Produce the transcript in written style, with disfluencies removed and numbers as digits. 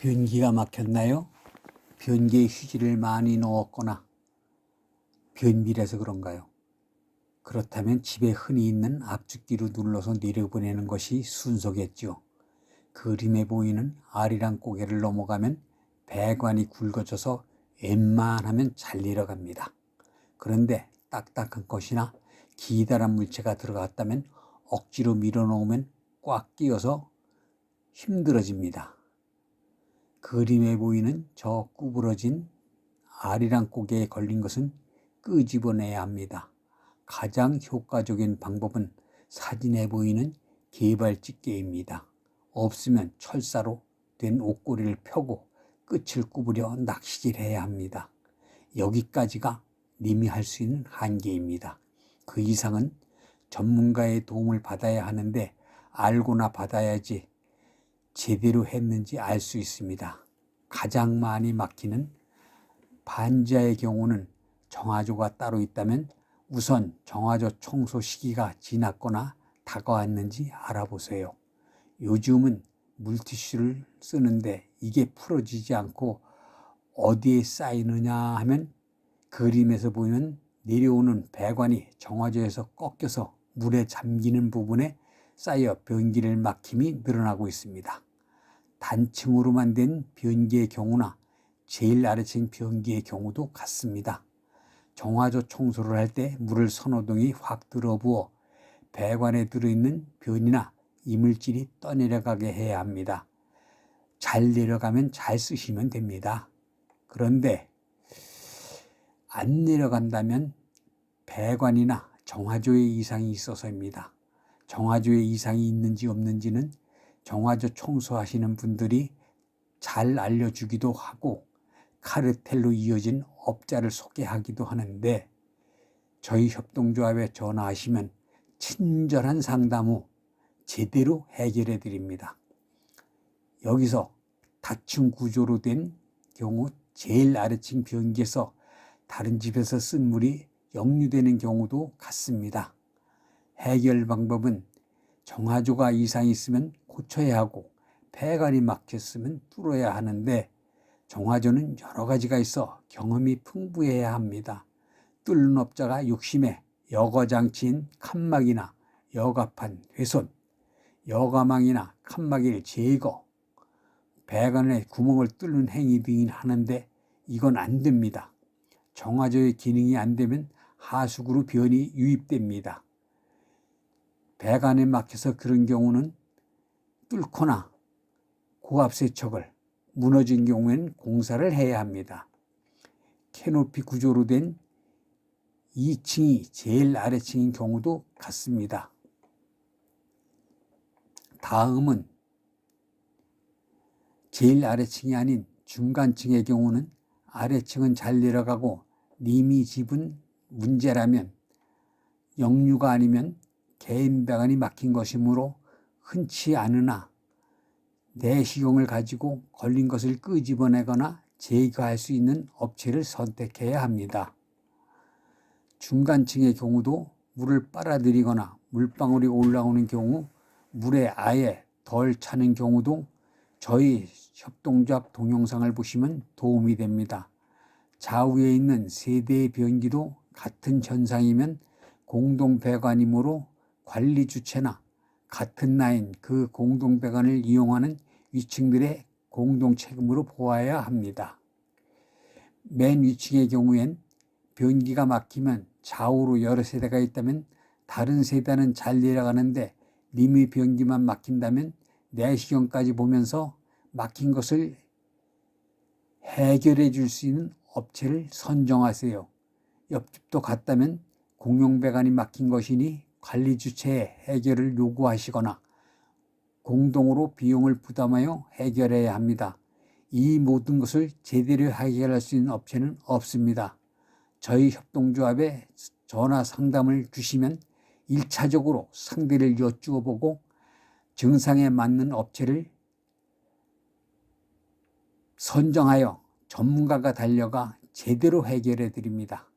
변기가 막혔나요? 변기에 휴지를 많이 넣었거나 변비라서 그런가요? 그렇다면 집에 흔히 있는 압축기로 눌러서 내려보내는 것이 순서겠죠. 그림에 보이는 아리랑 고개를 넘어가면 배관이 굵어져서 웬만하면 잘 내려갑니다. 그런데 딱딱한 것이나 기다란 물체가 들어갔다면 억지로 밀어넣으면 꽉 끼어서 힘들어집니다. 그림에 보이는 저 구부러진 아리랑 고개에 걸린 것은 끄집어내야 합니다. 가장 효과적인 방법은 사진에 보이는 개발집게입니다. 없으면 철사로 된 옷고리를 펴고 끝을 구부려 낚시질해야 합니다. 여기까지가 님이 할 수 있는 한계입니다. 그 이상은 전문가의 도움을 받아야 하는데 알고나 받아야지 제대로 했는지 알 수 있습니다. 가장 많이 막히는 반지하의 경우는 정화조가 따로 있다면 우선 정화조 청소 시기가 지났거나 다가왔는지 알아보세요. 요즘은 물티슈를 쓰는데 이게 풀어지지 않고 어디에 쌓이느냐 하면 그림에서 보이는 내려오는 배관이 정화조에서 꺾여서 물에 잠기는 부분에 쌓여 변기를 막힘이 늘어나고 있습니다. 단층으로만 된 변기의 경우나 제일 아래층 변기의 경우도 같습니다. 정화조 청소를 할 때 물을 선호등이 확 들어부어 배관에 들어있는 변이나 이물질이 떠내려가게 해야 합니다. 잘 내려가면 잘 쓰시면 됩니다. 그런데 안 내려간다면 배관이나 정화조에 이상이 있어서입니다. 정화조에 이상이 있는지 없는지는 정화조 청소하시는 분들이 잘 알려주기도 하고 카르텔로 이어진 업자를 소개하기도 하는데 저희 협동조합에 전화하시면 친절한 상담 후 제대로 해결해 드립니다. 여기서 다층 구조로 된 경우 제일 아래층 변기에서 다른 집에서 쓴 물이 역류되는 경우도 같습니다. 해결 방법은 정화조가 이상이 있으면 고쳐야 하고 배관이 막혔으면 뚫어야 하는데 정화조는 여러 가지가 있어 경험이 풍부해야 합니다. 뚫는 업자가 욕심에 여과장치인 칸막이나 여과판 훼손, 여과망이나 칸막이를 제거, 배관에 구멍을 뚫는 행위 등을 하는데 이건 안 됩니다. 정화조의 기능이 안 되면 하수구로 변이 유입됩니다. 배관에 막혀서 그런 경우는 뚫거나 고압세척을, 무너진 경우에는 공사를 해야 합니다. 캐노피 구조로 된 2층이 제일 아래층인 경우도 같습니다. 다음은 제일 아래층이 아닌 중간층의 경우는 아래층은 잘 내려가고 님이 집은 문제라면 역류가 아니면 개인 배관이 막힌 것이므로 흔치 않으나 내시경을 가지고 걸린 것을 끄집어내거나 제거할 수 있는 업체를 선택해야 합니다. 중간층의 경우도 물을 빨아들이거나 물방울이 올라오는 경우 물에 아예 덜 차는 경우도 저희 협동조합 동영상을 보시면 도움이 됩니다. 좌우에 있는 세 대의 변기도 같은 현상이면 공동배관이므로 관리 주체나 같은 라인 그 공동배관을 이용하는 위층들의 공동 책임으로 보아야 합니다. 맨 위층의 경우엔 변기가 막히면 좌우로 여러 세대가 있다면 다른 세대는 잘 내려가는데 님의 변기만 막힌다면 내시경까지 보면서 막힌 것을 해결해 줄 수 있는 업체를 선정하세요. 옆집도 같다면 공용배관이 막힌 것이니 관리 주체에 해결을 요구하시거나 공동으로 비용을 부담하여 해결해야 합니다. 이 모든 것을 제대로 해결할 수 있는 업체는 없습니다. 저희 협동조합에 전화 상담을 주시면 1차적으로 상대를 여쭈어 보고 증상에 맞는 업체를 선정하여 전문가가 달려가 제대로 해결해 드립니다.